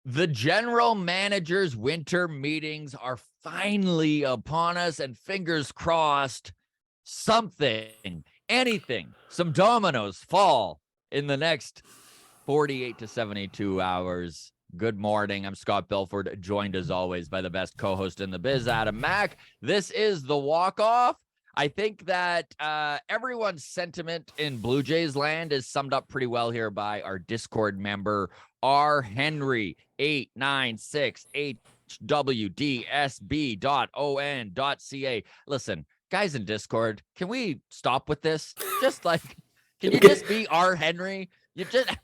The general manager's winter meetings are finally upon us, and fingers crossed, something, anything, some dominoes fall in the next 48 to 72 hours. Good morning. I'm Scott Belford, joined as always by the best co-host in the biz, Adam Mack. This is the walk-off. I think that everyone's sentiment in Blue Jays land is summed up pretty well here by our Discord member, R. Henry 896 HWDSB.on.ca. Listen, guys in Discord, can we stop with this? Can you just be R. Henry? You just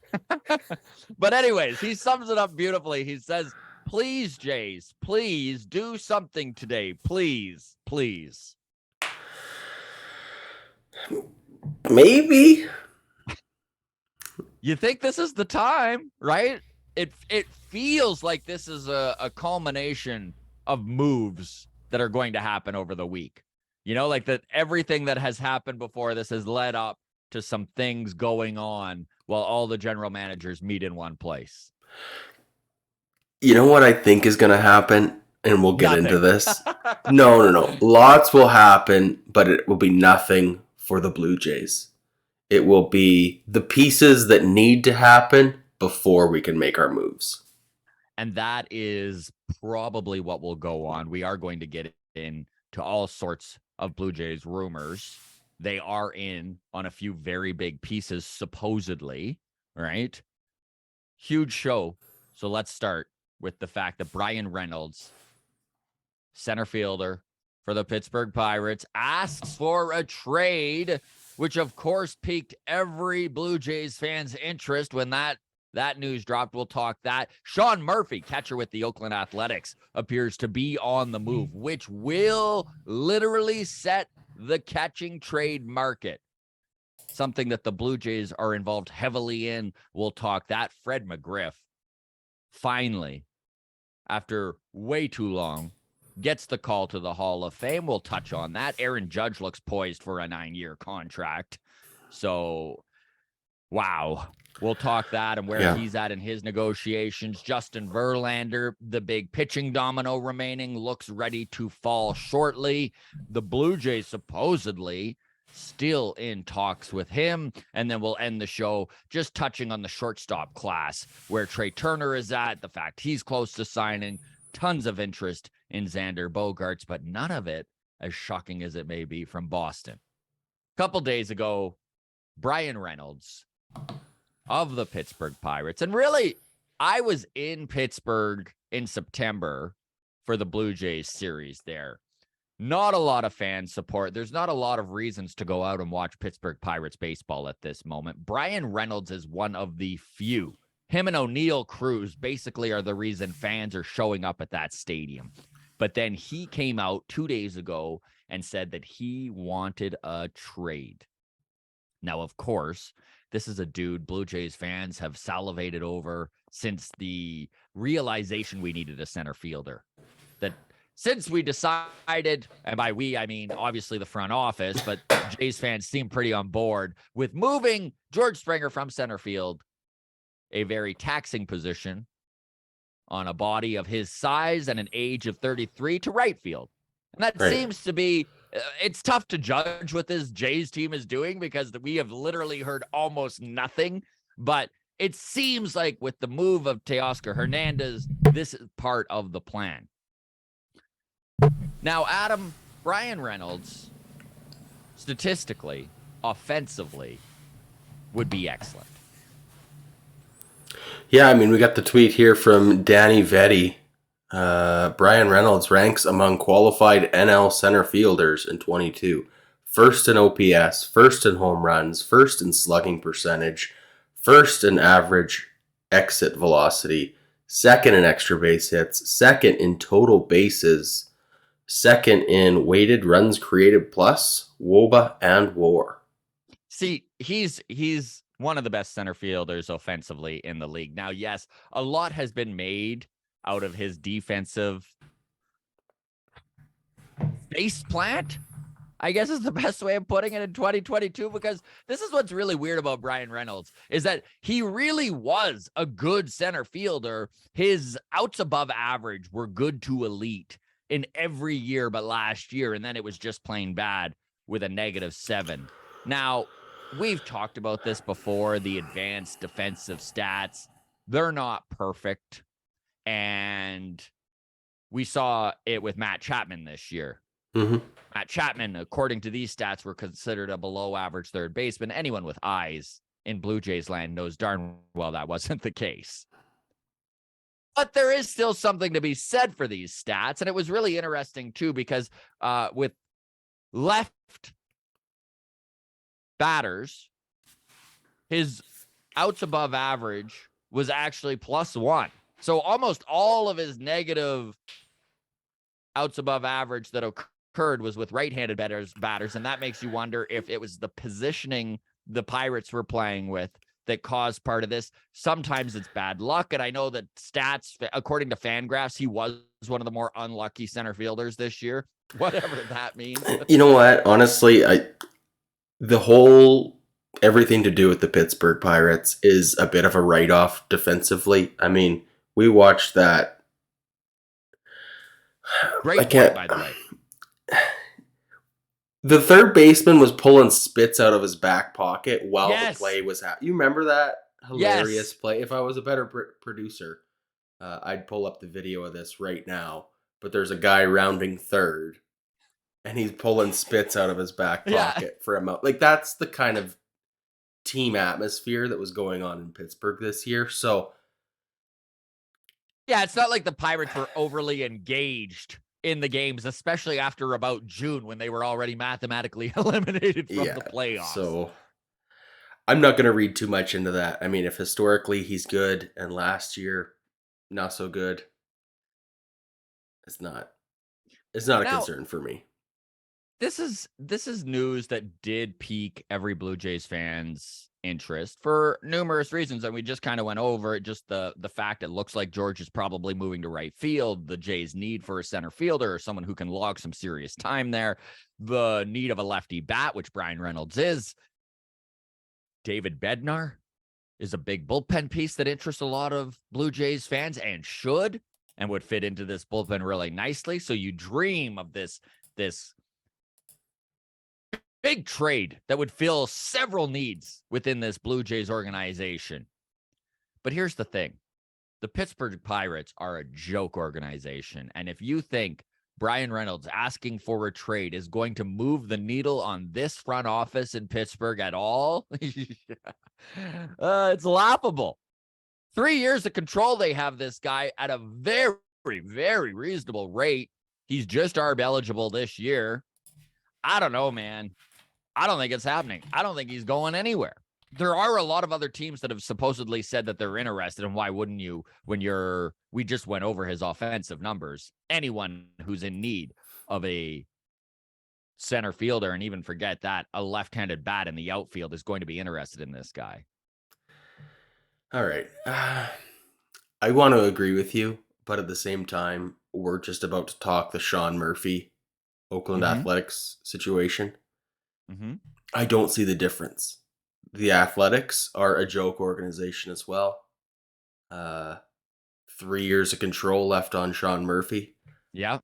But anyways, he sums it up beautifully. He says, please, Jays, please do something today. Please, please. Maybe. You think this is the time, right? It feels like this is a culmination of moves that are going to happen over the week. You know, like that everything that has happened before this has led up to some things going on while all the general managers meet in one place. You know what I think is going to happen? And we'll get Nothing. into this. No. Lots will happen, but it will be nothing for the Blue Jays. It will be the pieces that need to happen before we can make our moves. And that is probably what will go on. We are going to get into all sorts of Blue Jays rumors. They are in on a few very big pieces, supposedly, right? Huge show. So let's start with the fact that Bryan Reynolds, center fielder for the Pittsburgh Pirates, asks for a trade, which of course piqued every Blue Jays fan's interest when that news dropped. We'll talk that. Sean Murphy, catcher with the Oakland Athletics, appears to be on the move, which will literally set the catching trade market. Something that the Blue Jays are involved heavily in. We'll talk that. Fred McGriff, finally, after way too long, gets the call to the Hall of Fame. We'll touch on that. Aaron Judge looks poised for a 9-year contract. So, wow. We'll talk that and where he's at in his negotiations. Justin Verlander, the big pitching domino remaining, looks ready to fall shortly. The Blue Jays supposedly still in talks with him. And then we'll end the show just touching on the shortstop class, where Trey Turner is at, the fact he's close to signing, tons of interest in Xander Bogaerts, but none of it, as shocking as it may be, from Boston. A couple days ago, Bryan Reynolds of the Pittsburgh Pirates, and really, I was in Pittsburgh in September for the Blue Jays series there. Not a lot of fan support. There's not a lot of reasons to go out and watch Pittsburgh Pirates baseball at this moment. Bryan Reynolds is one of the few. Him and O'Neill Cruz basically are the reason fans are showing up at that stadium. But then he came out 2 days ago and said that he wanted a trade. Now, of course, this is a dude Blue Jays fans have salivated over since the realization we needed a center fielder. That since we decided, and by we, I mean, obviously the front office, but Jays fans seem pretty on board with moving George Springer from center field, a very taxing position on a body of his size and an age of 33, to right field. And that seems to be, it's tough to judge what this Jays team is doing because we have literally heard almost nothing. But it seems like with the move of Teoscar Hernandez, this is part of the plan. Now, Adam, Bryan Reynolds, statistically, offensively, would be excellent. Yeah, I mean, we got the tweet here from Danny Vetti. Bryan Reynolds ranks among qualified NL center fielders in 22. First in OPS, first in home runs, first in slugging percentage, first in average exit velocity, second in extra base hits, second in total bases, second in weighted runs created plus, WOBA, and WAR. See, he's one of the best center fielders offensively in the league. Now, yes, a lot has been made out of his defensive face plant. I guess is the best way of putting it in 2022, because this is what's really weird about Brian Reynolds is that he really was a good center fielder. His outs above average were good to elite in every year but last year, and then it was just plain bad with a -7. Now, we've talked about this before, the advanced defensive stats. They're not perfect, and we saw it with Matt Chapman this year. Mm-hmm. Matt Chapman, according to these stats, were considered a below average third baseman. Anyone with eyes in Blue Jays land knows darn well that wasn't the case. But there is still something to be said for these stats. And it was really interesting, too, because with left batters, his outs above average was actually +1. So almost all of his negative outs above average that occurred was with right-handed batters, and that makes you wonder if it was the positioning the Pirates were playing with that caused part of this. Sometimes it's bad luck, and I know that stats, according to Fangraphs, he was one of the more unlucky center fielders this year, whatever that means. You know what? Honestly, the whole everything to do with the Pittsburgh Pirates is a bit of a write-off defensively. I mean, we watched that. Great point, by the way. The third baseman was pulling spits out of his back pocket while Yes. the play was happening. You remember that hilarious Yes. play? If I was a better producer, I'd pull up the video of this right now. But there's a guy rounding third, and he's pulling spits out of his back pocket for a moment. Like, that's the kind of team atmosphere that was going on in Pittsburgh this year. So, yeah, it's not like the Pirates were overly engaged in the games, especially after about June when they were already mathematically eliminated from the playoffs. So I'm not going to read too much into that. I mean, if historically he's good and last year not so good, it's not a concern for me. This is news that did pique every Blue Jays fan's interest for numerous reasons, and we just kind of went over it. Just the fact it looks like George is probably moving to right field, the Jays' need for a center fielder or someone who can log some serious time there, the need of a lefty bat, which Brian Reynolds is. David Bednar is a big bullpen piece that interests a lot of Blue Jays fans and would fit into this bullpen really nicely. So you dream of this big trade that would fill several needs within this Blue Jays organization. But here's the thing. The Pittsburgh Pirates are a joke organization. And if you think Brian Reynolds asking for a trade is going to move the needle on this front office in Pittsburgh at all, it's laughable. 3 years of control, they have this guy at a very, very reasonable rate. He's just ARB eligible this year. I don't know, man. I don't think it's happening. I don't think he's going anywhere. There are a lot of other teams that have supposedly said that they're interested, and why wouldn't you when we just went over his offensive numbers. Anyone who's in need of a center fielder, and even forget that, a left-handed bat in the outfield is going to be interested in this guy. All right. I want to agree with you, but at the same time, we're just about to talk the Sean Murphy Oakland Athletics situation. I don't see the difference. The Athletics are a joke organization as well. 3 years of control left on Sean Murphy. Yeah.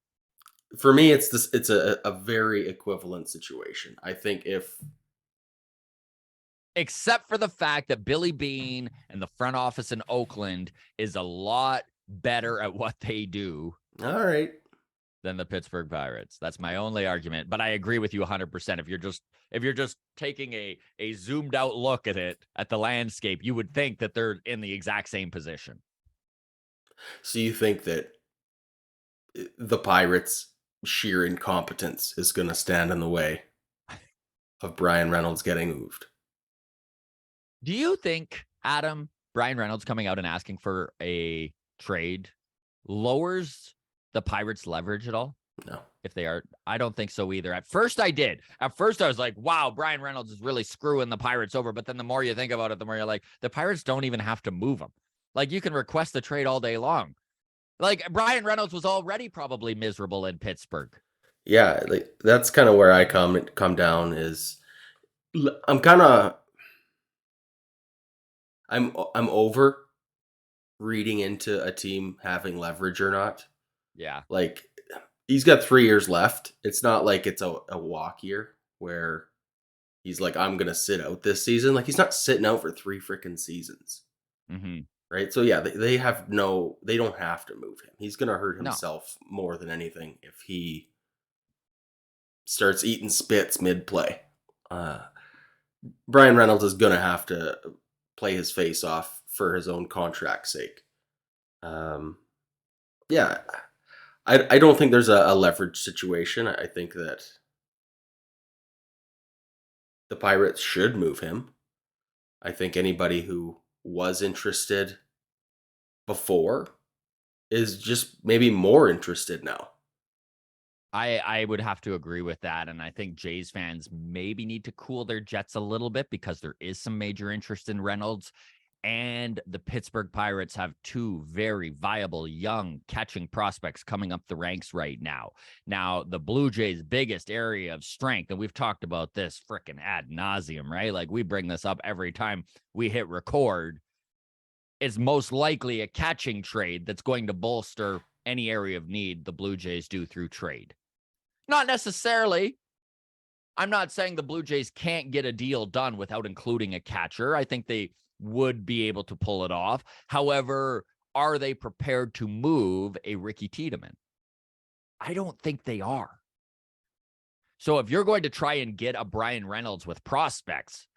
For me, it's a very equivalent situation. I think except for the fact that Billy Beane and the front office in Oakland is a lot better at what they do. All right. Than the Pittsburgh Pirates. That's my only argument, but I agree with you 100%. If you're just taking a zoomed out look at the landscape, you would think that they're in the exact same position. So you think that the Pirates' sheer incompetence is going to stand in the way of Brian Reynolds getting moved? Do you think, Adam, Brian Reynolds coming out and asking for a trade lowers the Pirates' leverage at all? No. If they are, I don't think so either. At first I did. At first I was like, wow, Brian Reynolds is really screwing the Pirates over. But then the more you think about it, the more you're like, the Pirates don't even have to move him. Like, you can request the trade all day long. Like, Brian Reynolds was already probably miserable in Pittsburgh. Yeah, like that's kind of where I come down is I'm kind of I'm over reading into a team having leverage or not. Yeah. Like he's got 3 years left. It's not like it's a walk year where he's like, I'm gonna sit out this season. Like he's not sitting out for 3 freaking seasons. Hmm. Right. So yeah, they don't have to move him. He's gonna hurt No. himself more than anything if he starts eating spits mid play. Uh Brian Reynolds is gonna have to play his face off for his own contract's sake. Um yeah. I don't think there's a leverage situation. I think that the Pirates should move him. I think anybody who was interested before is just maybe more interested now. I would have to agree with that. And I think Jays fans maybe need to cool their jets a little bit because there is some major interest in Reynolds. And the Pittsburgh Pirates have two very viable young catching prospects coming up the ranks right now. Now, the Blue Jays' biggest area of strength, and we've talked about this freaking ad nauseum, right? Like we bring this up every time we hit record, is most likely a catching trade that's going to bolster any area of need the Blue Jays do through trade. Not necessarily. I'm not saying the Blue Jays can't get a deal done without including a catcher. I think they would be able to pull it off. However, are they prepared to move a Ricky Tiedemann? I don't think they are. So if you're going to try and get a Brian Reynolds with prospects,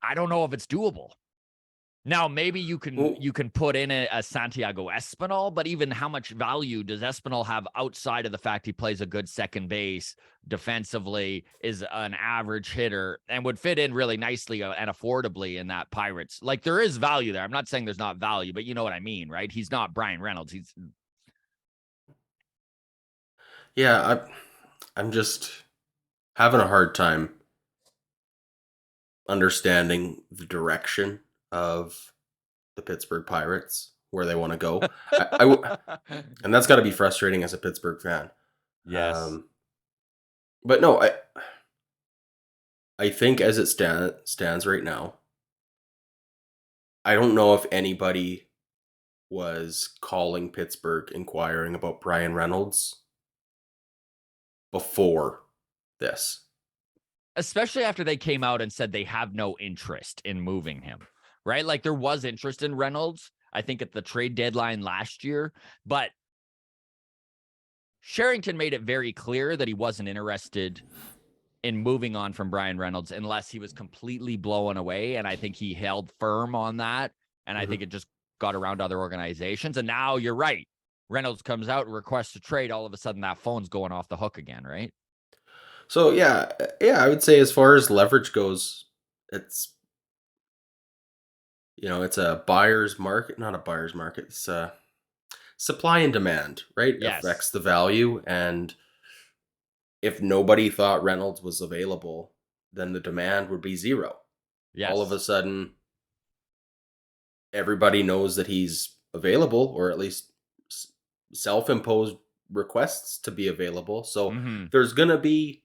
I don't know if it's doable. Now, maybe you Well, can put in a Santiago Espinal, but even how much value does Espinal have outside of the fact he plays a good second base defensively, is an average hitter, and would fit in really nicely and affordably in that Pirates? Like there is value there. I'm not saying there's not value, but you know what I mean, right? He's not Brian Reynolds. He's yeah, I'm just having a hard time understanding the direction of the Pittsburgh Pirates, where they want to go. And that's got to be frustrating as a Pittsburgh fan. yes. Um, but no, I think as it stands right now, I don't know if anybody was calling Pittsburgh inquiring about Brian Reynolds before this. Especially after they came out and said they have no interest in moving him, right? Like there was interest in Reynolds, I think at the trade deadline last year, but Sherrington made it very clear that he wasn't interested in moving on from Brian Reynolds unless he was completely blown away. And I think he held firm on that. And I think Mhm. it just got around other organizations. And now you're right. Reynolds comes out and requests a trade. All of a sudden, that phone's going off the hook again, right? So yeah, I would say as far as leverage goes, it's it's a buyer's market, not a buyer's market. It's supply and demand, right? Yes. Affects the value, and if nobody thought Reynolds was available, then the demand would be zero. All of a Yes. sudden, everybody knows that he's available, or at least s- self-imposed requests to be available. So Mm-hmm. there's gonna be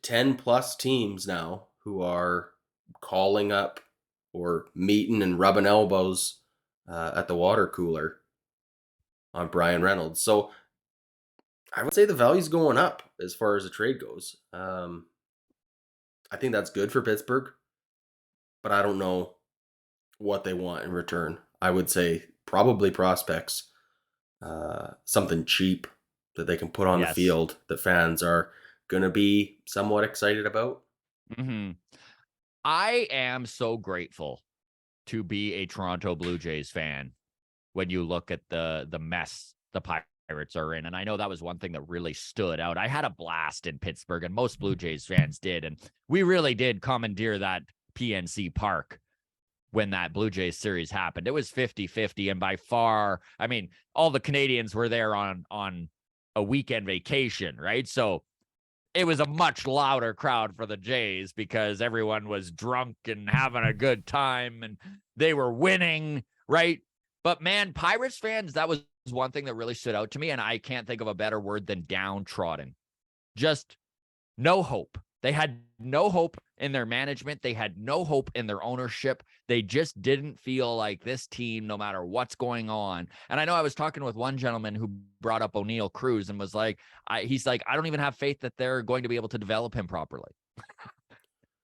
10 plus teams now who are calling up or meeting and rubbing elbows at the water cooler on Brian Reynolds. So I would say the value's going up as far as the trade goes. I think that's good for Pittsburgh, but I don't know what they want in return. I would say probably prospects, something cheap that they can put on the Yes. field that fans are going to be somewhat excited about. Mm-hmm. I am so grateful to be a Toronto Blue Jays fan when you look at the mess the Pirates are in. And I know that was one thing that really stood out. I had a blast in Pittsburgh, and most Blue Jays fans did. And we really did commandeer that PNC Park when that Blue Jays series happened. It was 50-50. And by far, I mean, all the Canadians were there on a weekend vacation, right? So it was a much louder crowd for the Jays because everyone was drunk and having a good time and they were winning, right? But man, Pirates fans, that was one thing that really stood out to me, and I can't think of a better word than downtrodden. Just no hope. They had no hope in their management. They had no hope in their ownership. They just didn't feel like this team, no matter what's going on. And I know I was talking with one gentleman who brought up O'Neal Cruz and was like, he's like, I don't even have faith that they're going to be able to develop him properly.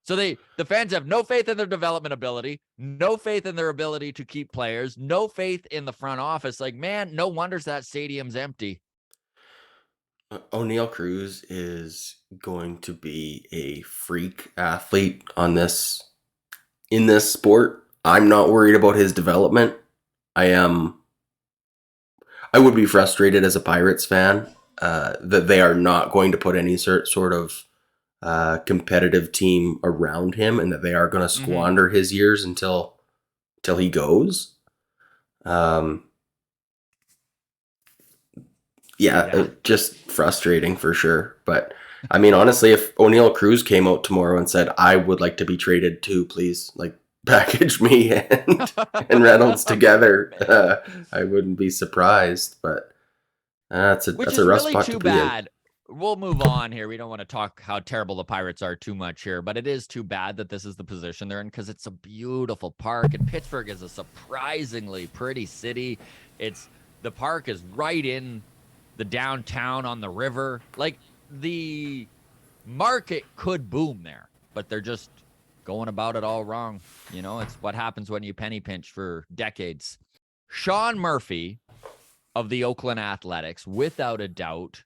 So the fans have no faith in their development ability, no faith in their ability to keep players, no faith in the front office. Like, man, no wonders that stadium's empty. O'Neal Cruz is going to be a freak athlete in this sport. I'm not worried about his development. I would be frustrated as a Pirates fan that they are not going to put any sort of competitive team around him, and that they are going to squander his years until he goes. Yeah, just frustrating for sure. But I mean, honestly, if O'Neal Cruz came out tomorrow and said, I would like to be traded too, please, like, package me and Reynolds together, I wouldn't be surprised. But that's a rough really spot too to be bad. We'll move on here. We don't want to talk how terrible the Pirates are too much here, but it is too bad that this is the position they're in, because it's a beautiful park, and Pittsburgh is a surprisingly pretty city. The park is right in the downtown on the river. Like, the market could boom there, but they're just going about it all wrong. You know, it's what happens when you penny pinch for decades. Sean Murphy of the Oakland Athletics, without a doubt,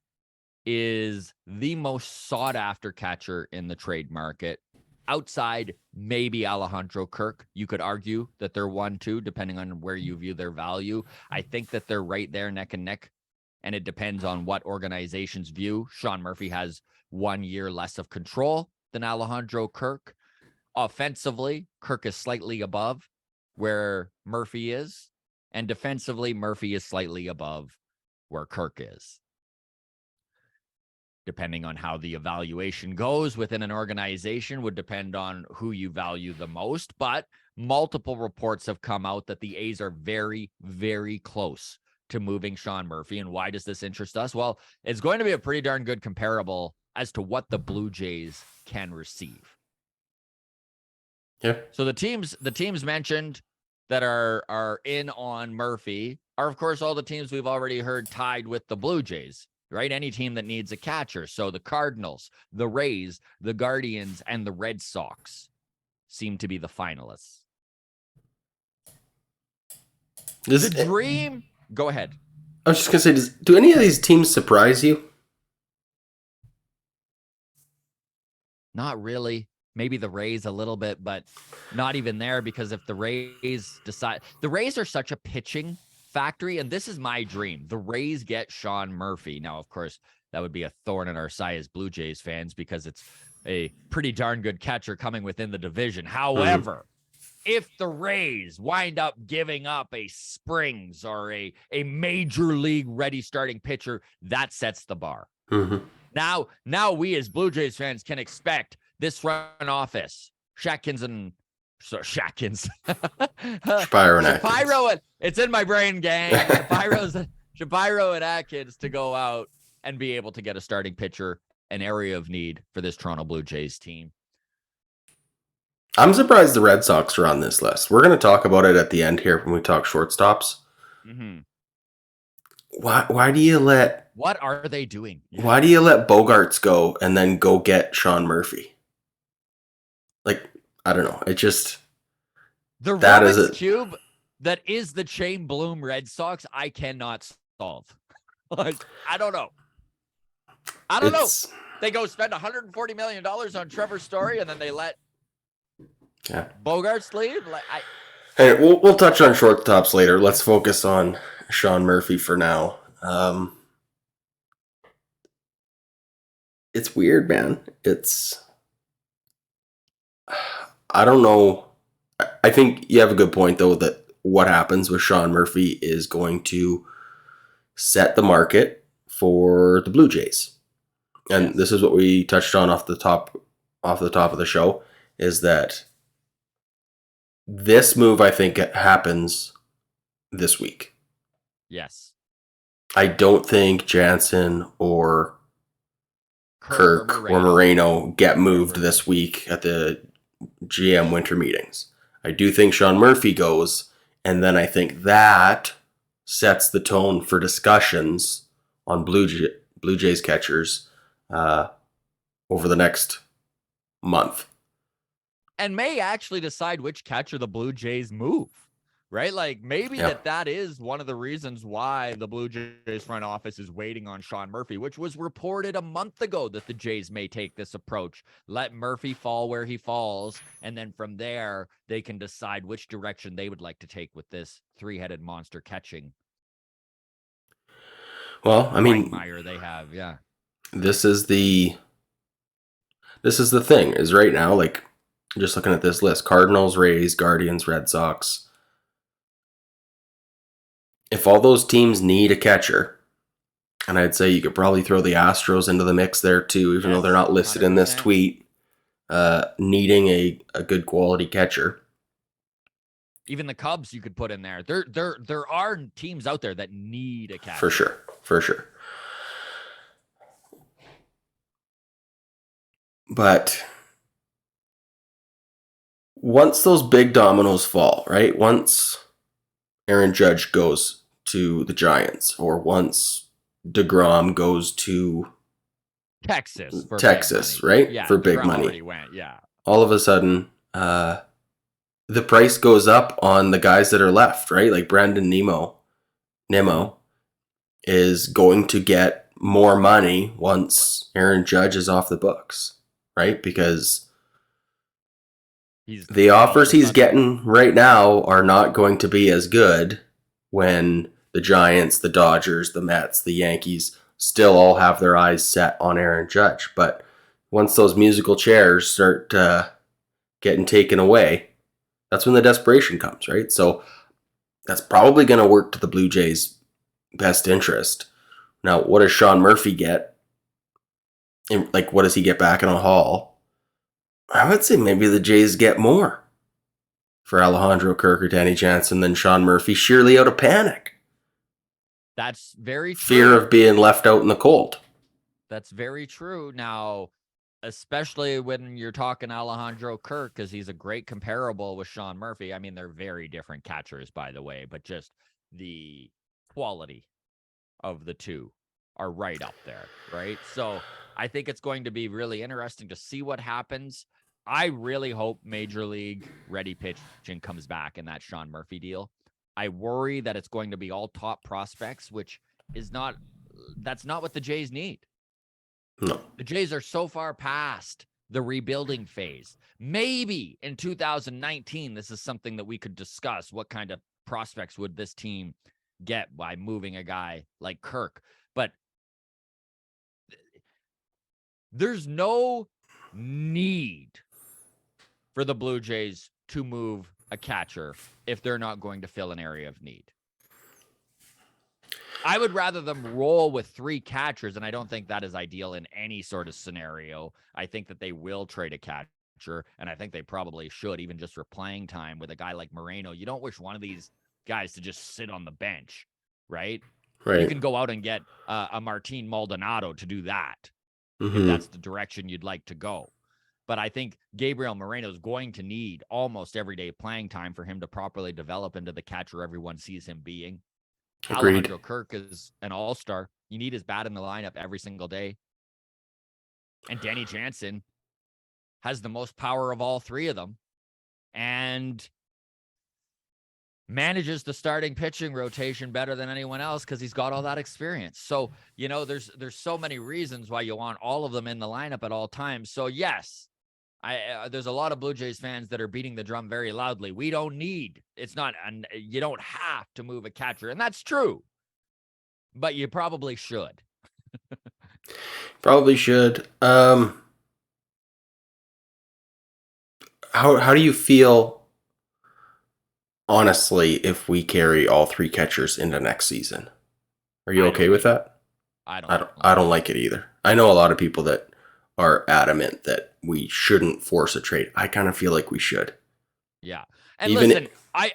is the most sought after catcher in the trade market. Outside maybe Alejandro Kirk. You could argue that they're 1-2, depending on where you view their value. I think that they're right there neck and neck, and it depends on what organizations view. Sean Murphy has 1 year less of control than Alejandro Kirk. Offensively, Kirk is slightly above where Murphy is, and defensively, Murphy is slightly above where Kirk is. Depending on how the evaluation goes within an organization would depend on who you value the most, but multiple reports have come out that the A's are very, very close to moving Sean Murphy. And why does this interest us? Well, it's going to be a pretty darn good comparable as to what the Blue Jays can receive. Yeah. So the teams mentioned that are in on Murphy are, of course, all the teams we've already heard tied with the Blue Jays, right? Any team that needs a catcher. So the Cardinals, the Rays, the Guardians, and the Red Sox seem to be the finalists. The dream... Go ahead. I was just going to say, do any of these teams surprise you? Not really. Maybe the Rays a little bit, but not even there, because if the Rays decide... The Rays are such a pitching factory, and this is my dream. The Rays get Sean Murphy. Now, of course, that would be a thorn in our side as Blue Jays fans, because it's a pretty darn good catcher coming within the division. However... if the Rays wind up giving up a Springs or a major league ready starting pitcher, that sets the bar. Now we as Blue Jays fans can expect this front office, Shapiro and it's in my brain, gang. Shapiro and Atkins to go out and be able to get a starting pitcher, an area of need for this Toronto Blue Jays team. I'm surprised the Red Sox are on this list. We're going to talk about it at the end here when we talk shortstops. Why do you let... What are they doing? Why do you let Bogarts go and then go get Sean Murphy? Like, I don't know. It just... The Rubik's Cube that is the Chaim Bloom Red Sox, I cannot solve. Like, I don't know. They go spend $140 million on Trevor Story, and then they let Bogarts leave. Hey, we'll touch on shortstops later. Let's focus on Sean Murphy for now. It's weird, man. I don't know. I think you have a good point, though, that what happens with Sean Murphy is going to set the market for the Blue Jays. And this is what we touched on off the top of the show, is that this move, I think, happens this week. Yes. I don't think Jansen or Kirk or Moreno, Moreno get moved whoever it this is. week at the GM winter meetings. I do think Sean Murphy goes, and then I think that sets the tone for discussions on Blue Jays catchers uh, over the next month. And may actually decide which catcher the Blue Jays move, right? Like maybe that is one of the reasons why the Blue Jays front office is waiting on Sean Murphy, which was reported a month ago that the Jays may take this approach. Let Murphy fall where he falls, and then from there, they can decide which direction they would like to take with this three-headed monster catching Well, I mean, quagmire they have. Yeah. this is the thing is right now, like just looking at this list: Cardinals, Rays, Guardians, Red Sox. If all those teams need a catcher, and I'd say you could probably throw the Astros into the mix there too, even though they're not listed in this 100%. tweet, needing a good quality catcher. Even the Cubs you could put in there. There are teams out there that need a catcher. For sure. For sure. But once those big dominoes fall, right? Once Aaron Judge goes to the Giants, or once DeGrom goes to Texas, right? Yeah, For big DeGrom money. already went, yeah. All of a sudden, the price goes up on the guys that are left, right? Like Brandon Nimmo is going to get more money once Aaron Judge is off the books, right? Because the offers he's getting right now are not going to be as good when the Giants, the Dodgers, the Mets, the Yankees still all have their eyes set on Aaron Judge. But once those musical chairs start getting taken away, that's when the desperation comes, right? So that's probably going to work to the Blue Jays' best interest. Now, what does Sean Murphy get? Like, what does he get back in a haul? I would say maybe the Jays get more for Alejandro Kirk or Danny Jansen than Sean Murphy, sheerly out of panic. That's very true. Fear of being left out in the cold. That's very true. Now, especially when you're talking Alejandro Kirk, because he's a great comparable with Sean Murphy. I mean, they're very different catchers, by the way, but just the quality of the two are right up there, right? So I think it's going to be really interesting to see what happens. I really hope Major League ready pitching comes back in that Sean Murphy deal. I worry that it's going to be all top prospects, which is that's not what the Jays need. No. The Jays are so far past the rebuilding phase. Maybe in 2019, this is something that we could discuss. What kind of prospects would this team get by moving a guy like Kirk? But there's no need for the Blue Jays to move a catcher if they're not going to fill an area of need. I would rather them roll with three catchers, and I don't think that is ideal in any sort of scenario. I think that they will trade a catcher, and I think they probably should, even just for playing time with a guy like Moreno. You don't wish one of these guys to just sit on the bench, right? Right. You can go out and get a Martin Maldonado to do that, Mm-hmm. if that's the direction you'd like to go. But I think Gabriel Moreno is going to need almost everyday playing time for him to properly develop into the catcher everyone sees him being. Agreed. Alejandro Kirk is an all-star. You need his bat in the lineup every single day. And Danny Jansen has the most power of all three of them and manages the starting pitching rotation better than anyone else because he's got all that experience. So, there's so many reasons why you want all of them in the lineup at all times. So, yes, there's a lot of Blue Jays fans that are beating the drum very loudly. We don't need, you don't have to move a catcher. And that's true, but you probably should. Probably should. How do you feel, honestly, if we carry all three catchers into next season? Are you okay with that? I don't like it either. I know a lot of people that are adamant that we shouldn't force a trade. I kind of feel like we should. Yeah. And listen, I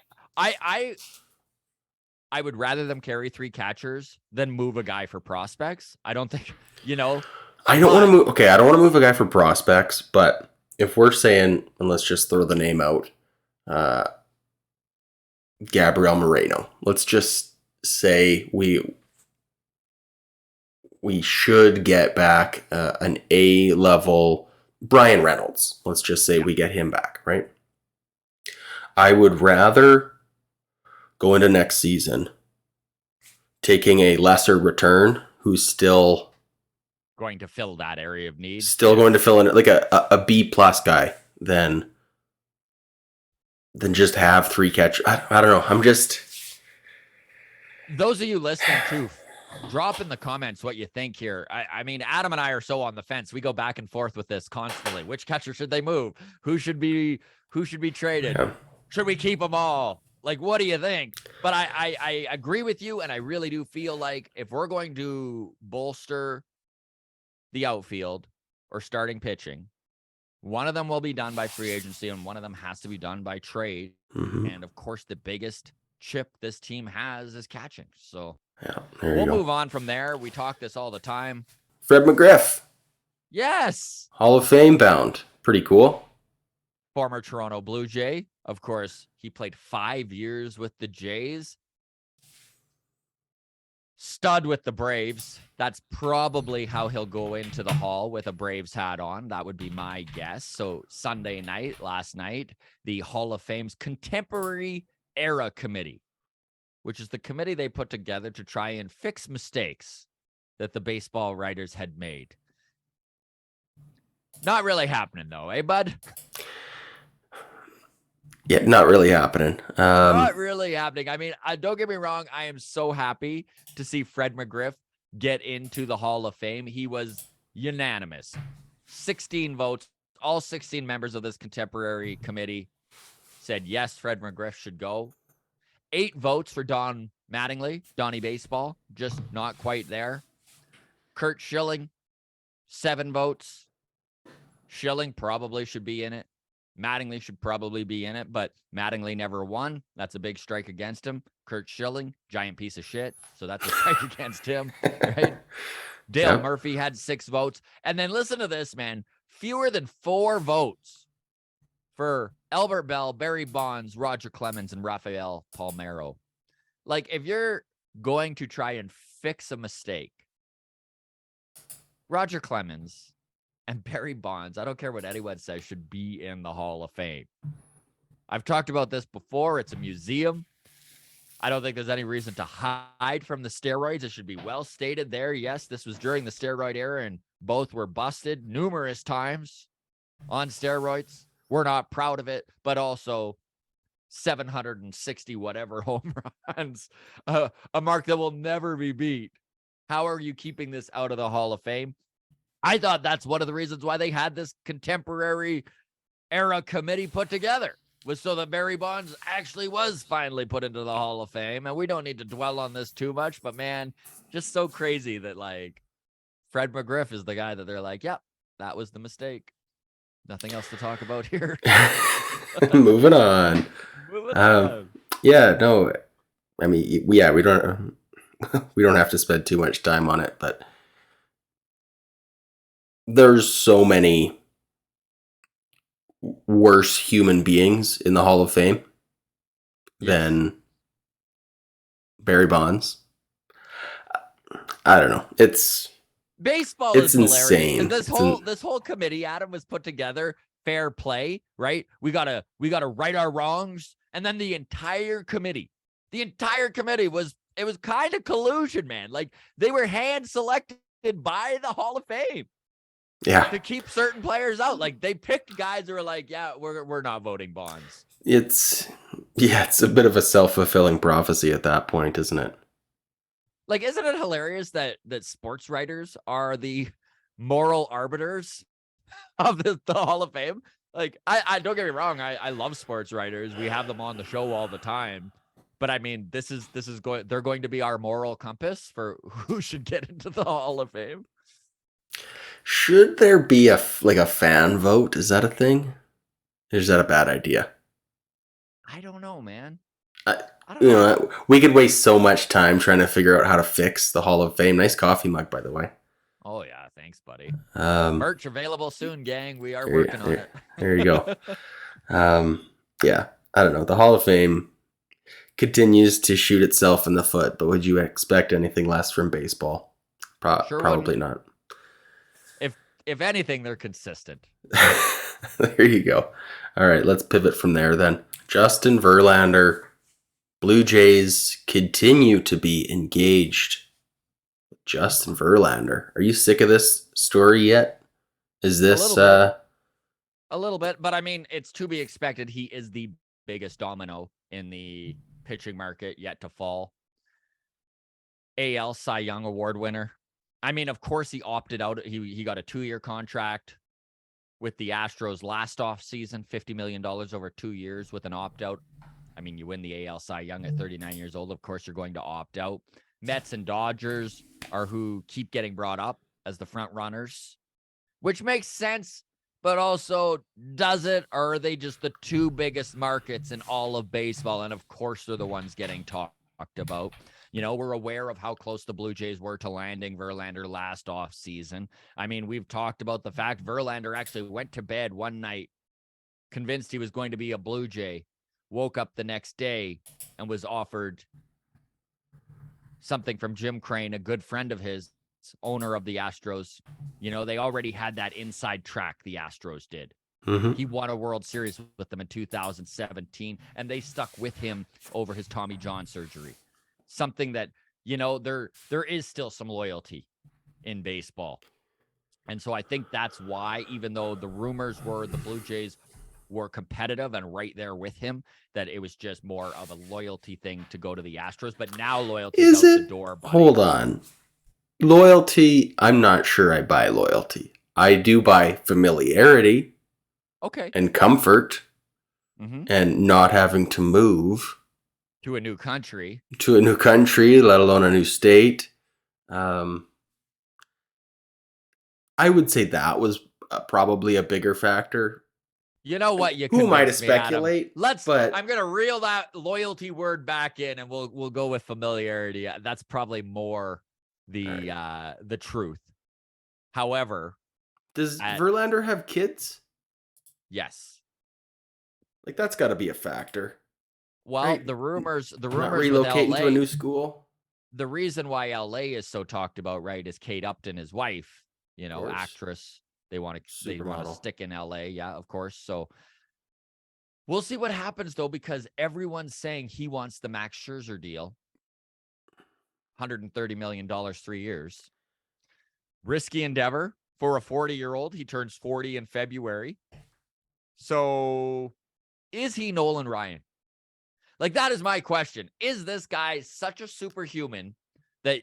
I would rather them carry 3 catchers than move a guy for prospects. I don't think, I don't want to move. Okay, I don't want to move a guy for prospects, but if we're saying, and let's just throw the name out, Gabriel Moreno. Let's just say we should get back an A-level Brian Reynolds. Let's just say we get him back, right? I would rather go into next season taking a lesser return who's still going to fill that area of need. Still going to fill in like a B plus guy than just have 3 catch. I don't know. I'm just. Those of you listening too, drop in the comments what you think here. I mean, Adam and I are so on the fence. We go back and forth with this constantly. Which catcher should they move? Who should be traded? Yeah. Should we keep them all? Like, what do you think? But I agree with you, and I really do feel like if we're going to bolster the outfield or starting pitching, one of them will be done by free agency, and one of them has to be done by trade. Mm-hmm. And of course, the biggest chip this team has is catching. So yeah, we'll move on from there. We talk this all the time. Fred McGriff. Yes. Hall of Fame bound. Pretty cool. Former Toronto Blue Jay. Of course, he played 5 years with the Jays. Stud with the Braves. That's probably how he'll go into the Hall, with a Braves hat on. That would be my guess. So Sunday night, last night, the Hall of Fame's Contemporary Era Committee, which is the committee they put together to try and fix mistakes that the baseball writers had made. Not really happening though, eh, bud? Yeah, not really happening. Not really happening. I mean, don't get me wrong. I am so happy to see Fred McGriff get into the Hall of Fame. He was unanimous. 16 votes. All 16 members of this contemporary committee said, yes, Fred McGriff should go. 8 votes for Don Mattingly, Donnie Baseball, just not quite there. Curt Schilling, 7 votes. Schilling probably should be in it. Mattingly should probably be in it, but Mattingly never won. That's a big strike against him. Curt Schilling, giant piece of shit. So that's a strike against him, right? Dale Murphy had 6 votes. And then listen to this, man. Fewer than 4 votes for Albert Bell, Barry Bonds, Roger Clemens, and Rafael Palmeiro. Like, if you're going to try and fix a mistake, Roger Clemens and Barry Bonds, I don't care what anyone says, should be in the Hall of Fame. I've talked about this before. It's a museum. I don't think there's any reason to hide from the steroids. It should be well stated there. Yes, this was during the steroid era, and both were busted numerous times on steroids. We're not proud of it, but also 760 whatever home runs, a mark that will never be beat. How are you keeping this out of the Hall of Fame? I thought that's one of the reasons why they had this contemporary era committee put together, was so that Barry Bonds actually was finally put into the Hall of Fame. And we don't need to dwell on this too much, but man, just so crazy that like Fred McGriff is the guy that they're like, yep, that was the mistake. Nothing else to talk about here. Moving on. Yeah, no, I mean, we don't have to spend too much time on it, but there's so many worse human beings in the Hall of Fame than Barry Bonds. I don't know. It's baseball is insane. This whole committee, Adam, was put together fair play, right? We gotta right our wrongs, and then the entire committee was kind of collusion, man. Like they were hand selected by the Hall of Fame. Yeah. To keep certain players out. Like they picked guys who were like, yeah, we're not voting Bonds. It's a bit of a self-fulfilling prophecy at that point, isn't it? Like, isn't it hilarious that sports writers are the moral arbiters of the Hall of Fame? Like, I don't get me wrong, I love sports writers. We have them on the show all the time. But I mean, they're going to be our moral compass for who should get into the Hall of Fame. Should there be a fan vote? Is that a thing? Or is that a bad idea? I don't know, man. I don't know. we could waste so much time trying to figure out how to fix the Hall of Fame. Nice coffee mug, by the way. Oh yeah, thanks, buddy. Um, Merch available soon, gang. We are there, working on there, it. there you go. Yeah, I don't know. The Hall of Fame continues to shoot itself in the foot, but would you expect anything less from baseball? Sure Probably wouldn't. not. If anything, they're consistent. There you go. All right, let's pivot from there then. Justin Verlander, Blue Jays continue to be engaged. Justin Verlander. Are you sick of this story yet? Is A this little bit. A little bit, but I mean, it's to be expected. He is the biggest domino in the pitching market yet to fall. AL Cy Young Award winner. I mean, of course, he opted out. He got a 2-year contract with the Astros last offseason, $50 million over 2 years with an opt out. I mean, you win the AL Cy Young at 39 years old. Of course, you're going to opt out. Mets and Dodgers are who keep getting brought up as the front runners, which makes sense, but also does it? Or are they just the two biggest markets in all of baseball? And of course, they're the ones getting talked about. You know, we're aware of how close the Blue Jays were to landing Verlander last offseason. I mean, we've talked about the fact Verlander actually went to bed one night convinced he was going to be a Blue Jay, woke up the next day and was offered something from Jim Crane, a good friend of his, owner of the Astros. You know, they already had that inside track, the Astros did. He won a World Series with them in 2017, and they stuck with him over his Tommy John surgery. Something that, you know, there is still some loyalty in baseball. And so I think that's why, even though the rumors were the Blue Jays were competitive and right there with him, that it was just more of a loyalty thing to go to the Astros. But now loyalty's is out the it? door, buddy. Hold on. Loyalty, I'm not sure I buy loyalty. I do buy familiarity Okay. and comfort Mm-hmm. and not having to move To a new country. to a new country, let alone a new state. Um, I would say that was probably a bigger factor. You know what? You Who am I to convinced me, Adam. speculate? But I'm gonna reel that loyalty word back in, and we'll go with familiarity. That's probably more the truth. However, does at Verlander have kids? yes. Like that's got to be a factor, Well, right? the rumors Not with relocating to a LA, new school. the reason why LA is so talked about, right, is Kate Upton, his wife, you Of know, course, actress. They want to supermodel. stick in LA, yeah, of course. So we'll see what happens though, because everyone's saying he wants the Max Scherzer deal. $130 million, 3 years. Risky endeavor for a 40-year-old. He turns 40 in February. So is he Nolan Ryan? Like, that is my question. Is this guy such a superhuman that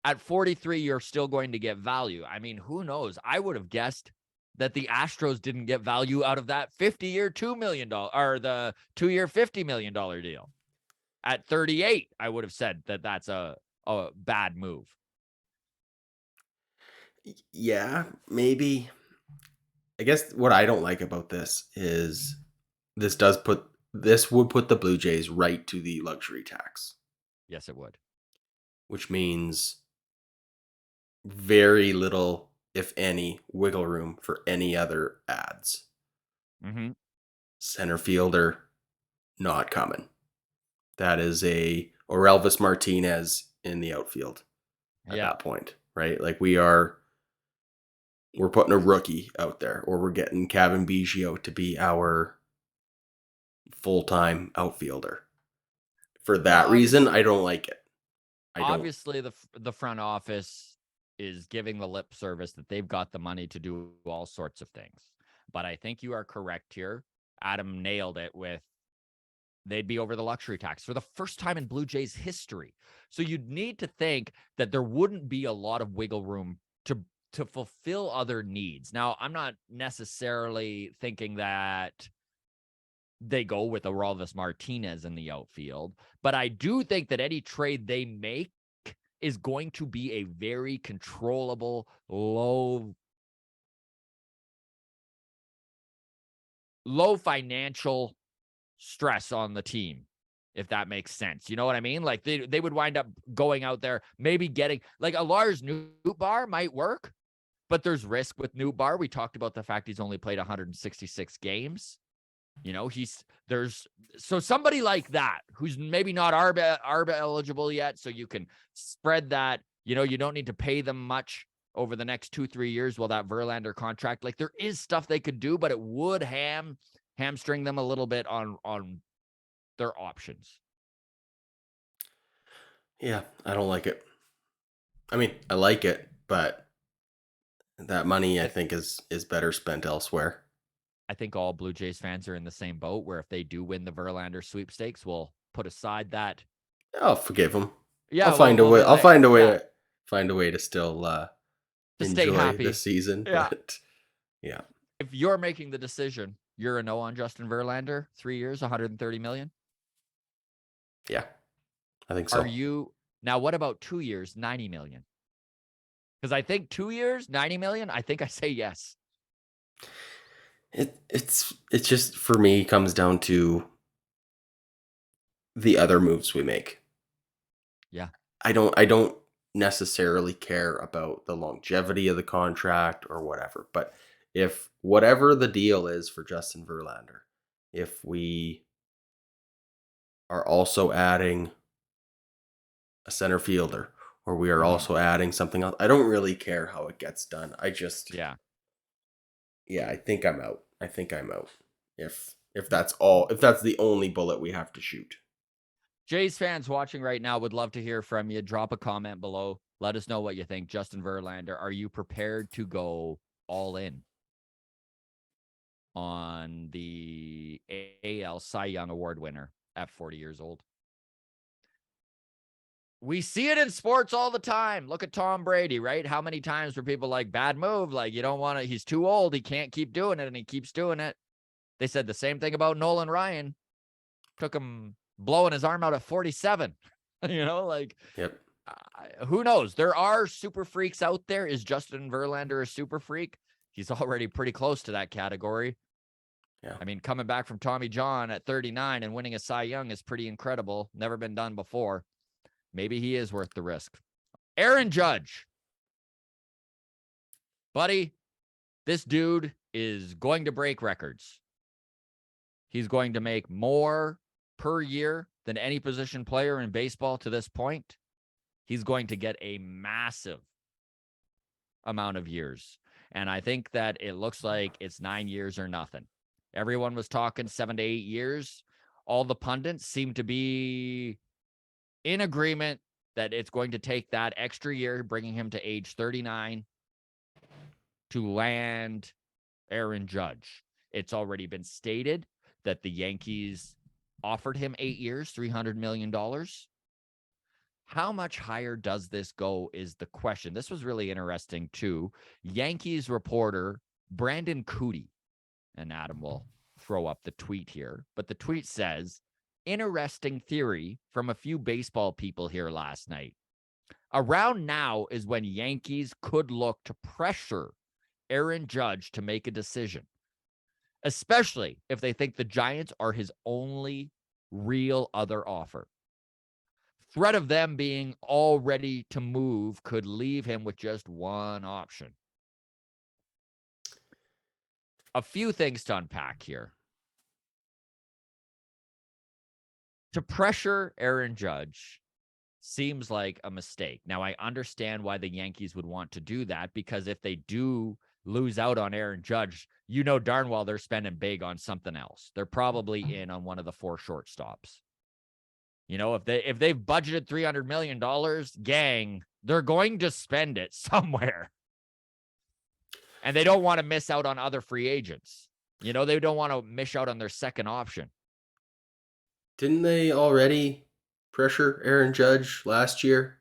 at 43, you're still going to get value? I mean, who knows? I would have guessed that the Astros didn't get value out of that 50-year, $2 million or the 2-year, $50 million deal. At 38, I would have said that that's a bad move. Yeah, maybe. I guess what I don't like about this is this would put the Blue Jays right to the luxury tax, Yes, it would. which means very little, if any, wiggle room for any other ads. Mm-hmm. Center fielder, not coming. That is a Orelvis Martinez in the outfield at Yeah. that point, right? Like we're putting a rookie out there, or we're getting Kevin Biggio to be our full-time outfielder. For that Well, reason, I don't like it. I don't. obviously the front office is giving the lip service that they've got the money to do all sorts of things. But I think you are correct here. Adam nailed it with they'd be over the luxury tax for the first time in Blue Jays history. So you'd need to think that there wouldn't be a lot of wiggle room to fulfill other needs. Now, I'm not necessarily thinking that they go with Orelvis Martinez in the outfield, but I do think that any trade they make is going to be a very controllable, low financial stress on the team if that makes sense. You know what I mean? Like they would wind up going out there, maybe getting like a Lars Nootbaar might work, but there's risk with Nootbaar. We talked about the fact he's only played 166 games. You know, so somebody like that who's maybe not ARBA eligible yet, so you can spread that. You know, you don't need to pay them much over the next 2-3 years while that Verlander contract. Like there is stuff they could do, but it would hamstring them a little bit on their options. Yeah, I don't like it. I mean, I like it, but that money I think is better spent elsewhere. I think all Blue Jays fans are in the same boat where if they do win the Verlander sweepstakes, we'll put aside that. I'll forgive them. Yeah, I'll find a way. I'll find a way. Yeah. Find a way to still To enjoy stay happy the season. Yeah. But yeah. If you're making the decision, you're a no on Justin Verlander. 3 years, 130 million. Yeah, I think so. Are you now? What about 2 years, 90 million? Because I think 2 years, 90 million. I think I say yes. It's just for me comes down to the other moves we make. Yeah. I don't necessarily care about the longevity of the contract or whatever, but if whatever the deal is for Justin Verlander, if we are also adding a center fielder or we are also adding something else, I don't really care how it gets done. I just Yeah, I think I'm out. If that's all, if that's the only bullet we have to shoot. Jays fans watching right now would love to hear from you. Drop a comment below. Let us know what you think. Justin Verlander, are you prepared to go all in on the AL Cy Young Award winner at 40 years old? We see it in sports all the time. Look at Tom Brady, right? How many times were people like, bad move? Like, you don't want to, he's too old. He can't keep doing it, and he keeps doing it. They said the same thing about Nolan Ryan. Took him blowing his arm out at 47. You know, like, Yep. Who knows? There are super freaks out there. Is Justin Verlander a super freak? He's already pretty close to that category. Yeah. I mean, coming back from Tommy John at 39 and winning a Cy Young is pretty incredible. Never been done before. Maybe he is worth the risk. Aaron Judge. Buddy, this dude is going to break records. He's going to make more per year than any position player in baseball to this point. He's going to get a massive amount of years. And I think that it looks like it's 9 years or nothing. Everyone was talking 7 to 8 years. All the pundits seem to be in agreement that it's going to take that extra year, bringing him to age 39, to land Aaron Judge. It's already been stated that the Yankees offered him 8 years, $300 million. How much higher does this go is the question. This was really interesting too. Yankees reporter Brandon Cootie, and Adam will throw up the tweet here, but the tweet says, interesting theory from a few baseball people here last night. Around now is when Yankees could look to pressure Aaron Judge to make a decision, especially if they think the Giants are his only real other offer. Threat of them being all ready to move could leave him with just one option. A few things to unpack here. To pressure Aaron Judge seems like a mistake. Now, I understand why the Yankees would want to do that, because if they do lose out on Aaron Judge, you know darn well they're spending big on something else. They're probably in on one of the 4 shortstops. You know, if they've budgeted $300 million, gang, they're going to spend it somewhere. And they don't want to miss out on other free agents. You know, they don't want to miss out on their second option. Didn't they already pressure Aaron Judge last year?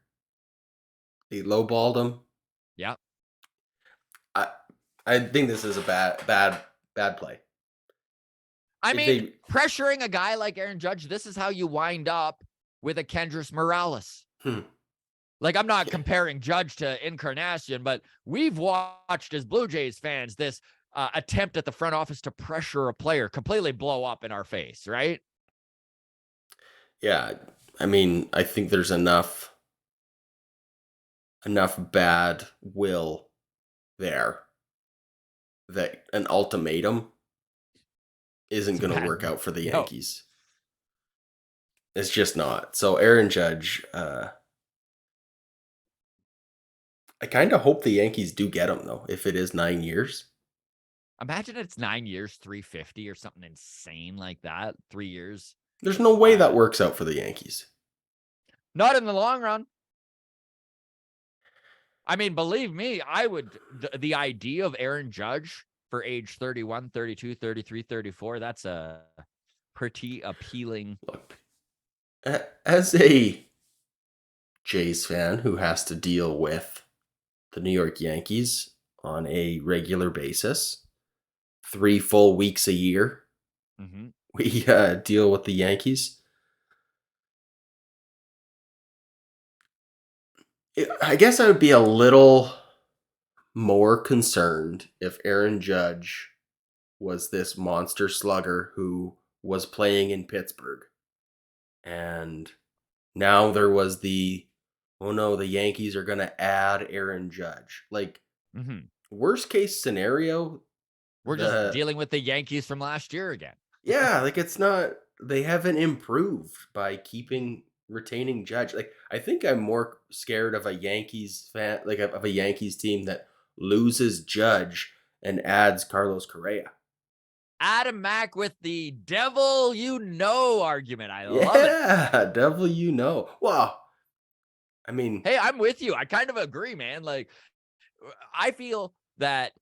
They lowballed him. Yeah. I think this is a bad play. I mean, pressuring a guy like Aaron Judge, this is how you wind up with a Kendrys Morales. Like, I'm not comparing Judge to Encarnacion, but we've watched as Blue Jays fans this attempt at the front office to pressure a player completely blow up in our face, right? Yeah, I mean, I think there's enough bad will there that an ultimatum isn't It's a going to bad work out for the no. Yankees. It's just not. So Aaron Judge, I kind of hope the Yankees do get him though. If it is 9 years, Imagine it's 9 years, 350 or something insane like that. 3 years. there's no way that Uh, works out for the Yankees. Not in the long run. I mean, believe me, I would the idea of Aaron Judge for age 31, 32, 33, 34, that's a pretty appealing. Look, as a Jays fan who has to deal with the New York Yankees on a regular basis, 3 full weeks a year, Mhm. we deal with the Yankees. I guess I would be a little more concerned if Aaron Judge was this monster slugger who was playing in Pittsburgh. And now there was oh no, the Yankees are going to add Aaron Judge. Like, Mhm. worst case scenario, We're just the dealing with the Yankees from last year again. yeah, like it's not they haven't improved by retaining Judge. Like I think I'm more scared of a Yankees fan like of a Yankees team that loses Judge and adds Carlos Correa. Adam Mack with the devil you know argument. I love it. Yeah, devil you know. Well, I mean, Hey, I'm with you. I kind of agree, man. Like I feel that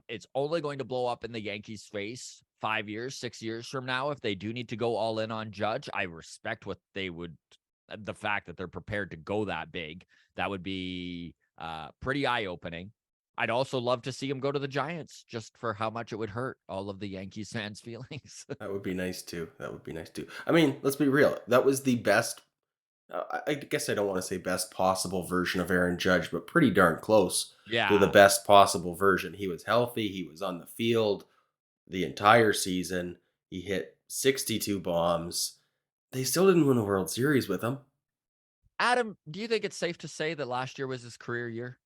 it's only going to blow up in the Yankees' face 5 years, 6 years from now if they do need to go all in on Judge. I respect what they would, the fact that they're prepared to go that big. That would be pretty eye opening. I'd also love to see him go to the Giants just for how much it would hurt all of the Yankees fans' feelings. that would be nice too. That would be nice too. I mean, let's be real. That was the best I guess I don't want to say best possible version of Aaron Judge, but pretty darn close to the Yeah. best possible version. He was healthy, he was on the field the entire season. He hit 62 bombs. They still didn't win a World Series with him. Adam, do you think it's safe to say that last year was his career year?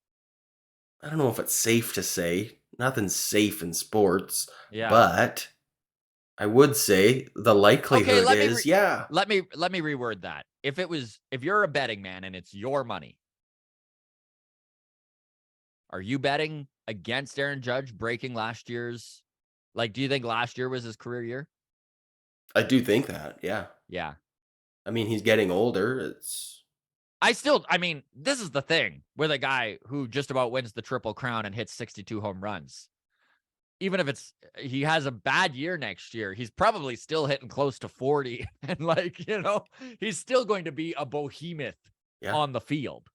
I don't know if it's safe to say. Nothing's safe in sports, Yeah. but I would say the Okay, likelihood is yeah. let me reword that. If you're a betting man and it's your money, are you betting against Aaron Judge breaking last year's do you think last year was his career year? I do think that. Yeah. Yeah. I mean, he's getting older. I mean, this is the thing with a guy who just about wins the Triple Crown and hits 62 home runs. Even if he has a bad year next year, he's probably still hitting close to 40 and he's still going to be a behemoth Yeah. on the field.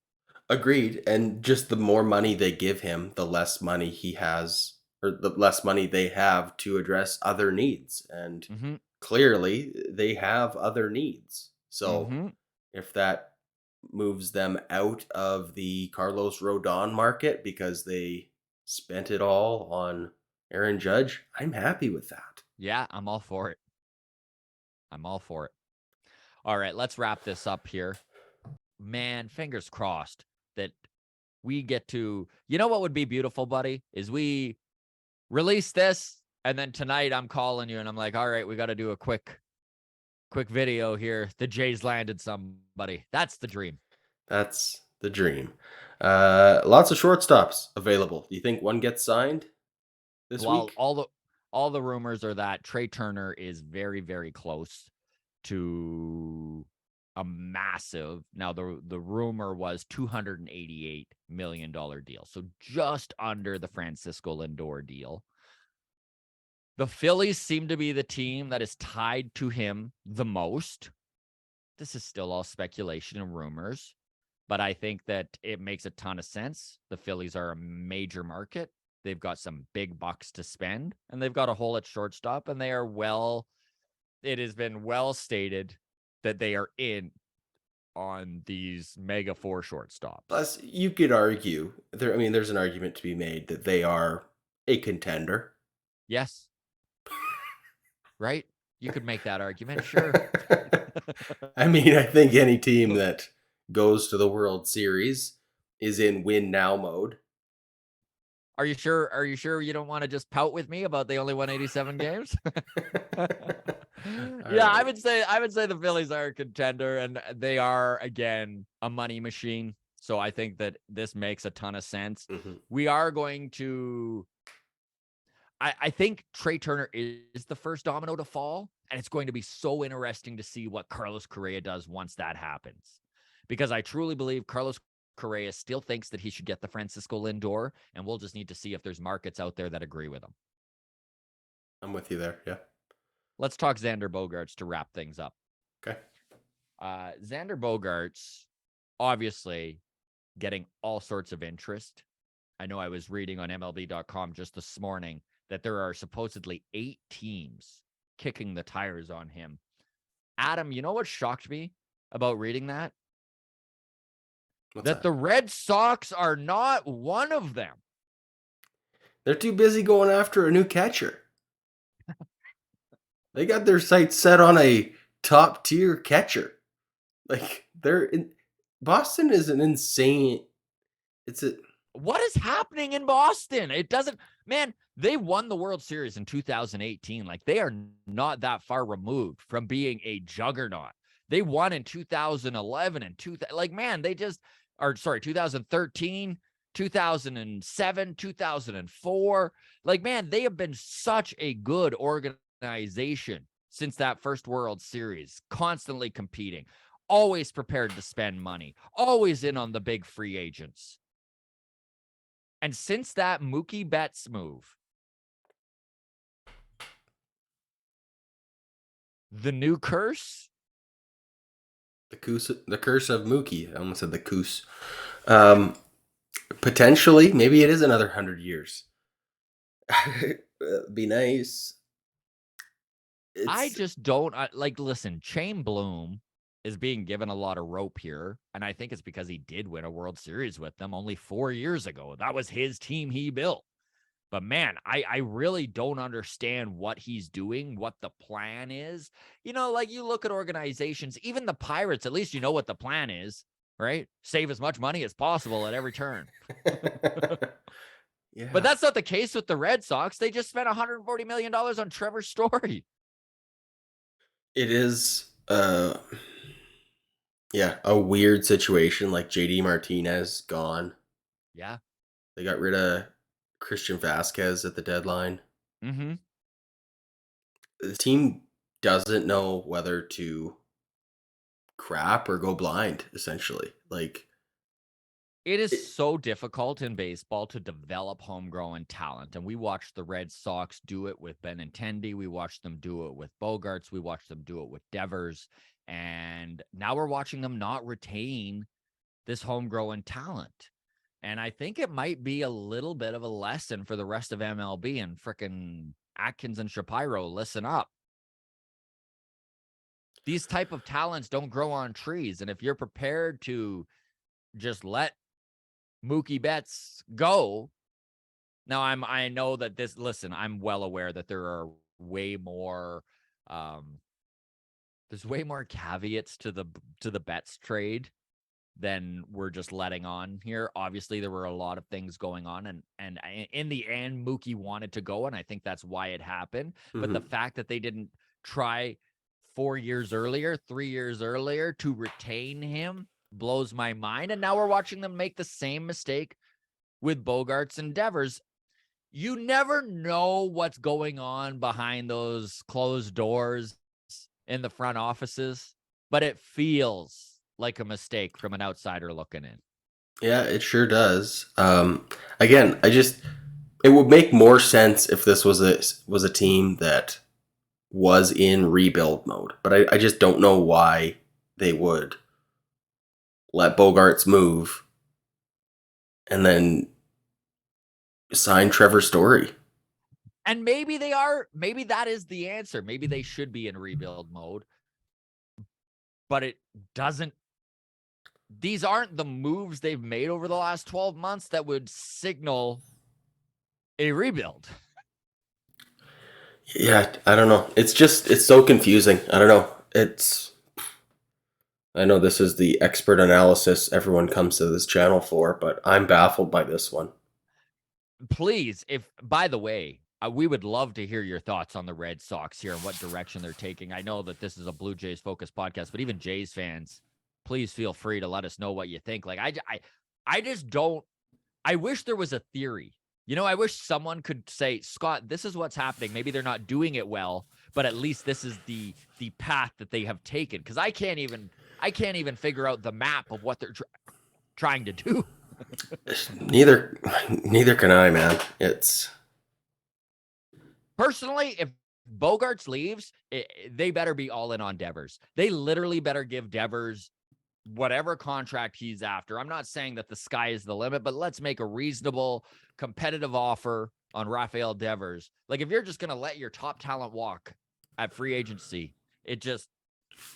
Agreed. And just the more money they give him, the less money he has, or the less money they have to address other needs. And Mhm. clearly, they have other needs. So Mhm. if that moves them out of the Carlos Rodon market because they spent it all on Aaron Judge, I'm happy with that. Yeah, I'm all for it. I'm all for it. All right, let's wrap this up here. Man, fingers crossed that we get to, what would be beautiful, buddy, is we release this and then tonight I'm calling you and I'm like, all right, we got to do a quick video here. The Jays landed somebody. That's the dream. That's the dream. Lots of shortstops available. Do you think one gets signed this Well, week? all the rumors are that Trey Turner is very, very close to a massive. Now the rumor was $288 million deal. So just under the Francisco Lindor deal. The Phillies seem to be the team that is tied to him the most. This is still all speculation and rumors, but I think that it makes a ton of sense. The Phillies are a major market. They've got some big bucks to spend, and they've got a hole at shortstop, and it has been well stated that they are in on these mega four shortstops. Plus, you could argue there. I mean, there's an argument to be made that they are a contender. Yes, right? You could make that argument, sure. I mean, I think any team that goes to the World Series is in win now mode. Are you sure? Are you sure you don't want to just pout with me about they only won 87 games? All Yeah, I right. would say the Phillies are a contender, and they are again a money machine. So I think that this makes a ton of sense. Mhm. We are going to. I think Trey Turner is the first domino to fall, and it's going to be so interesting to see what Carlos Correa does once that happens, because I truly believe Carlos Correa still thinks that he should get the Francisco Lindor, and we'll just need to see if there's markets out there that agree with him. I'm with you there. Yeah. Let's talk Xander Bogaerts to wrap things up. Okay. Xander Bogaerts, obviously, getting all sorts of interest. I know I was reading on MLB.com just this morning that there are supposedly 8 teams kicking the tires on him. Adam, you know what shocked me about reading that? What's That that? the Red Sox are not one of them. They're too busy going after a new catcher. They got their sights set on a top tier catcher. Like they're in Boston is an insane. It's a What is happening in Boston? It doesn't, man, they won the World Series in 2018. Like, they are not that far removed from being a juggernaut. They won in 2011 and like, man, they just are, sorry, 2013, 2007, 2004. Like, man, they have been such a good organization since that first World Series, constantly competing, always prepared to spend money, always in on the big free agents. And since that Mookie Betts move, the new curse, the curse of Mookie. I almost said the coos. Um, Potentially, maybe it is another 100 years. Be nice. I It's just don't like. Listen, Chaim Bloom is being given a lot of rope here. And I think it's because he did win a World Series with them only 4 years ago. That was his team he built. But man, I really don't understand what he's doing, what the plan is. You know, like you look at organizations, even the Pirates, at least you know what the plan is, right? Save as much money as possible at every turn. yeah. But that's not the case with the Red Sox. They just spent $140 million on Trevor Story. It is yeah, a weird situation like JD Martinez gone. Yeah. They got rid of Christian Vasquez at the deadline. Mm-hmm. The team doesn't know whether to crap or go blind, essentially. Like It is it, so difficult in baseball to develop homegrown talent. And we watched the Red Sox do it with Benintendi. We watched them do it with Bogarts. We watched them do it with Devers. And now we're watching them not retain this homegrown talent. And I think it might be a little bit of a lesson for the rest of MLB and frickin' Atkins and Shapiro. Listen up. These type of talents don't grow on trees. And if you're prepared to just let Mookie Betts go. Now I know that I'm well aware that there are way more there's way more caveats to the Betts trade than we're just letting on here. Obviously, there were a lot of things going on, and in the end, Mookie wanted to go, and I think that's why it happened. But the mhm. fact that they didn't try 4 years earlier, 3 years earlier to retain him blows my mind. And now we're watching them make the same mistake with Bogarts and Devers. You never know what's going on behind those closed doors in the front offices, but it feels like a mistake from an outsider looking in. Yeah, it sure does. Again, it would make more sense if this was a team that was in rebuild mode, but I just don't know why they would let Bogarts move and then sign Trevor Story. And maybe that is the answer. Maybe they should be in rebuild mode, but it doesn't. These aren't the moves they've made over the last 12 months that would signal a rebuild. Yeah, I don't know. It's so confusing. I don't know. I know this is the expert analysis everyone comes to this channel for, but I'm baffled by this one. Please, if by the way, we would love to hear your thoughts on the Red Sox here and what direction they're taking. I know that this is a Blue Jays focused podcast, but even Jays fans, please feel free to let us know what you think. Like I just don't. I wish there was a theory. I wish someone could say, Scott, this is what's happening. Maybe they're not doing it well, but at least this is the path that they have taken. Because I can't even figure out the map of what they're trying to do. Neither can I, man. It's personally, if Bogaerts leaves, they better be all in on Devers. They literally better give Devers whatever contract he's after. I'm not saying that the sky is the limit, but let's make a reasonable, competitive offer on Rafael Devers. Like, if you're just going to let your top talent walk at free agency, it just,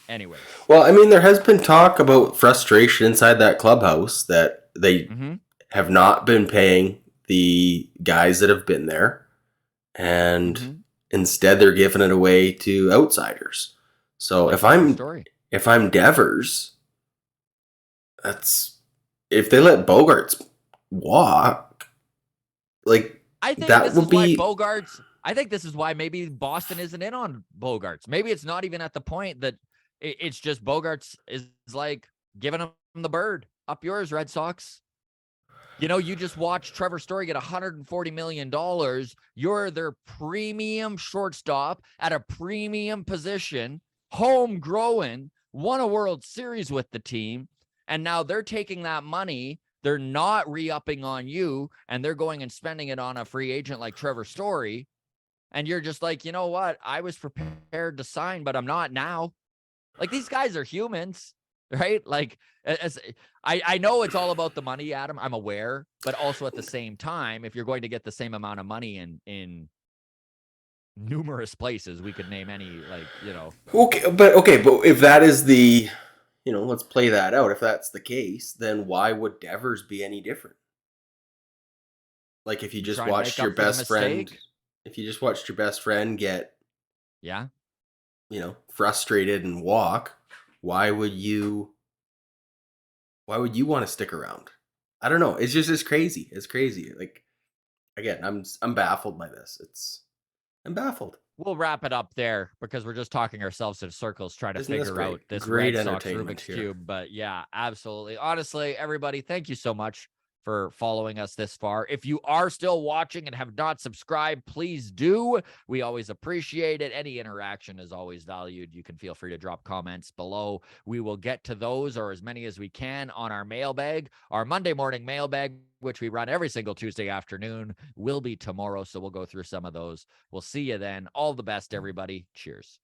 anyway. Well, I mean, there has been talk about frustration inside that clubhouse that they have not been paying the guys that have been there, and instead they're giving it away to outsiders. So if I'm Devers, if they let Bogaerts walk, like, I think that this would is why be Bogaerts. I think this is why maybe Boston isn't in on Bogaerts. Maybe it's not even at the point that it's just Bogaerts is like giving him the bird. Up yours, Red Sox. You just watched Trevor Story get $140 million. You're their premium shortstop at a premium position, homegrown, won a World Series with the team. And now they're taking that money. They're not re-upping on you, and they're going and spending it on a free agent like Trevor Story. And you're just like, you know what? I was prepared to sign, but I'm not now. Like, these guys are humans, right? Like, I know it's all about the money, Adam. I'm aware, but also at the same time, if you're going to get the same amount of money in numerous places, we could name any, Okay, but if that is the, let's play that out. If that's the case, then why would Devers be any different? Like, if you just watched your best friend get, frustrated and walk, why would you want to stick around? I don't know. It's crazy. It's crazy. Like, again, I'm baffled by this. I'm baffled. We'll wrap it up there because we're just talking ourselves in circles trying to figure out this Red Sox Rubik's Cube. But yeah, absolutely. Honestly, everybody, thank you so much for following us this far. If you are still watching and have not subscribed, please do. We always appreciate it. Any interaction is always valued. You can feel free to drop comments below. We will get to those, or as many as we can, on our mailbag. Our Monday morning mailbag, which we run every single Tuesday afternoon, will be tomorrow. So we'll go through some of those. We'll see you then. All the best, everybody. Cheers.